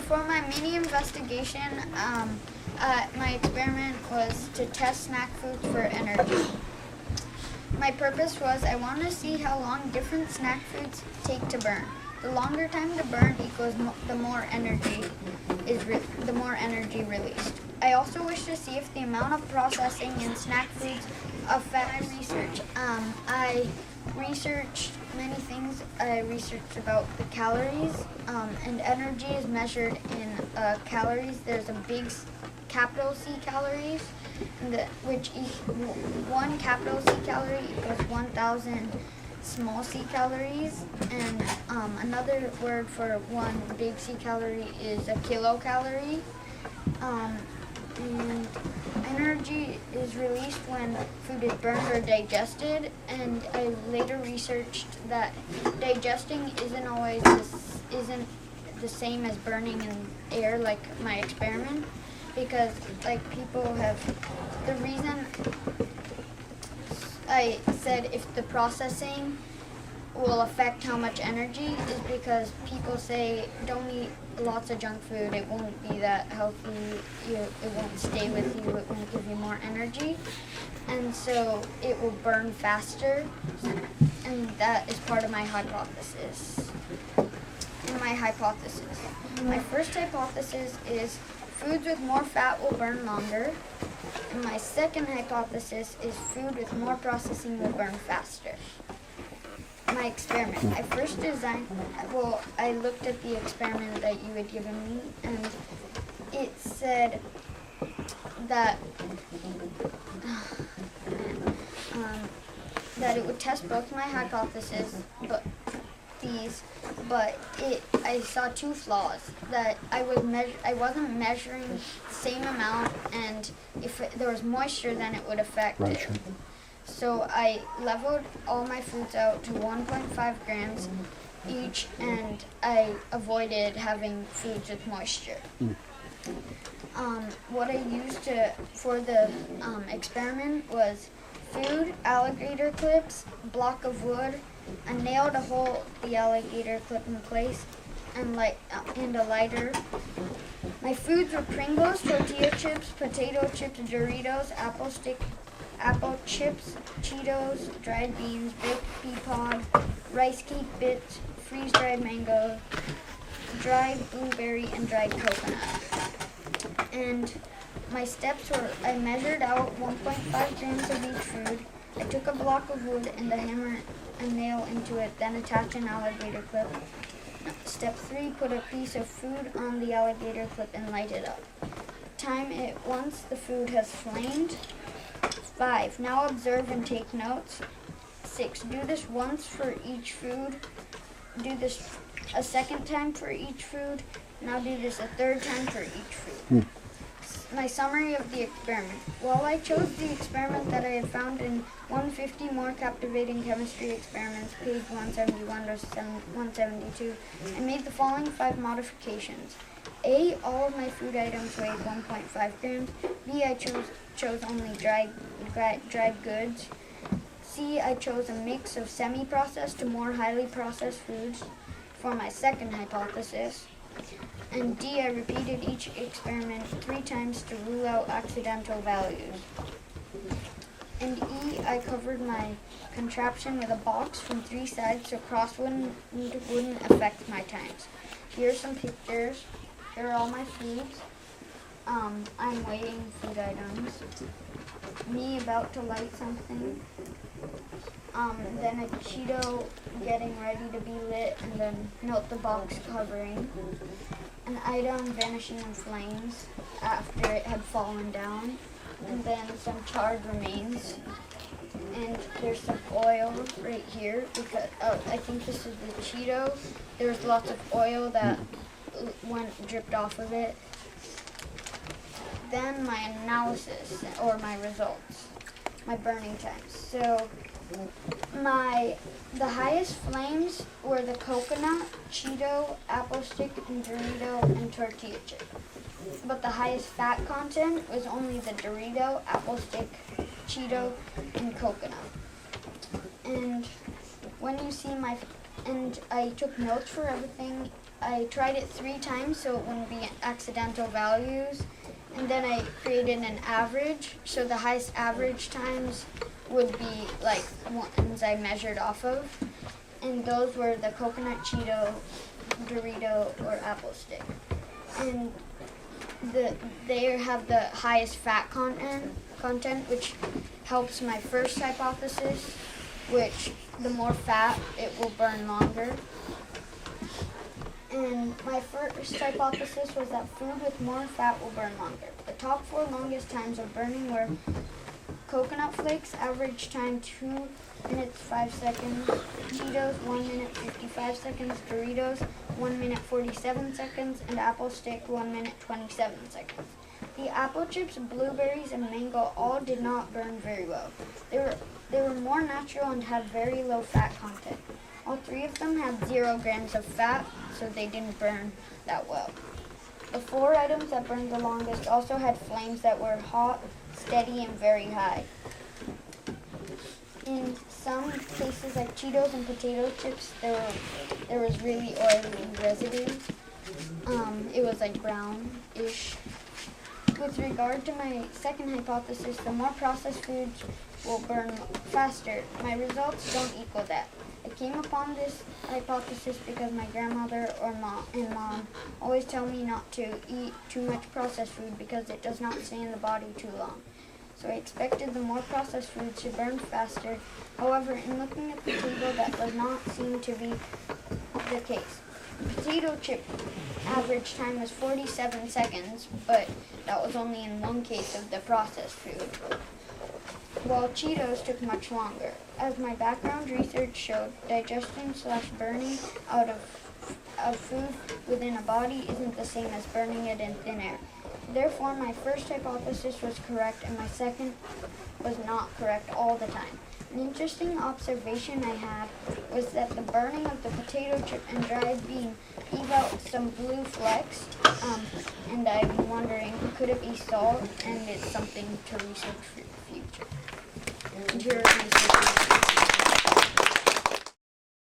for my mini investigation, my experiment was to test snack foods for energy. My purpose was I wanted to see how long different snack foods take to burn. The longer time to burn equals the more energy released. I also wish to see if the amount of processing in snack foods affect my research. I researched many things. I researched about the calories, and energy is measured in calories. There's a big capital C calories, which one capital C calorie equals 1,000 small c calories, and another word for one big C calorie is a kilocalorie. And energy is released when food is burned or digested, and I later researched that digesting isn't the same as burning in air like my experiment, because the reason I said if the processing will affect how much energy is because people say don't eat lots of junk food, it won't be that healthy, it won't stay with you, it won't give you more energy, and so it will burn faster, and that is part of my hypothesis. My first hypothesis is foods with more fat will burn longer, and my second hypothesis is food with more processing will burn faster. My experiment. I looked at the experiment that you had given me, and it said that that it would test both my hypotheses, but I saw two flaws. That I wasn't measuring the same amount, and if there was moisture, then it would affect it. Sure. So I leveled all my foods out to 1.5 grams each, and I avoided having foods with moisture. What I used for the experiment was food, alligator clips, block of wood, a nail to hold the alligator clip in place, and a lighter. My foods were Pringles, tortilla chips, potato chips, Doritos, apple chips, Cheetos, dried beans, baked pea pod, rice cake bits, freeze-dried mango, dried blueberry, and dried coconut. And my steps were, I measured out 1.5 grams of each food. I took a block of wood and a hammer and nail into it, then attach an alligator clip. Step 3, put a piece of food on the alligator clip and light it up. Time it once the food has flamed. 5, now observe and take notes. 6, do this once for each food. Do this a second time for each food. Now do this a third time for each food. My summary of the experiment. While I chose the experiment that I had found in 150 More Captivating Chemistry Experiments, page 171 to 172, I made the following 5 modifications. A, all of my food items weighed 1.5 grams. B, I chose only dried goods. C, I chose a mix of semi-processed to more highly processed foods for my second hypothesis. And D, I repeated each experiment 3 times to rule out accidental values. And E, I covered my contraption with a box from 3 sides so cross wouldn't affect my times. Here are some pictures. Here are all my foods. I'm weighing food items. Me about to light something. Then a Cheeto getting ready to be lit, and then melt the box covering. An item vanishing in flames after it had fallen down. And then some charred remains. And there's some oil right here because I think this is the Cheeto. There's lots of oil that dripped off of it. Then my analysis or my results, my burning times. So the highest flames were the coconut, Cheeto, apple stick, and Dorito, and tortilla chip. But the highest fat content was only the Dorito, apple stick, Cheeto, and coconut. And when you see and I took notes for everything I tried it 3 times so it wouldn't be accidental values, and then I created an average, so the highest average times would be like ones I measured off of, and those were the coconut Cheeto, Dorito, or apple stick. And they have the highest fat content, which helps my first hypothesis, which the more fat, it will burn longer. And my first hypothesis was that food with more fat will burn longer. The top 4 longest times of burning were coconut flakes, average time 2 minutes 5 seconds, Cheetos 1 minute 55 seconds, Doritos 1 minute 47 seconds, and apple stick 1 minute 27 seconds. The apple chips, blueberries, and mango all did not burn very well. They were more natural and had very low fat content. All 3 of them had 0 grams of fat, so they didn't burn that well. The 4 items that burned the longest also had flames that were hot, steady, and very high. In some cases, like Cheetos and potato chips, there was really oily residue. It was like brownish. With regard to my second hypothesis, the more processed foods will burn faster. My results don't equal that. I came upon this hypothesis because my grandmother and mom always tell me not to eat too much processed food because it does not stay in the body too long. So I expected the more processed foods to burn faster. However, in looking at the table, that does not seem to be the case. Potato chip average time was 47 seconds, but that was only in one case of the processed food, while Cheetos took much longer. As my background research showed, digestion/burning out of food within a body isn't the same as burning it in thin air. Therefore, my first hypothesis was correct and my second was not correct all the time. An interesting observation I had was that the burning of the potato chip and dried bean gave out some blue flecks, and I'm wondering, could it be salt? And it's something to research for the future.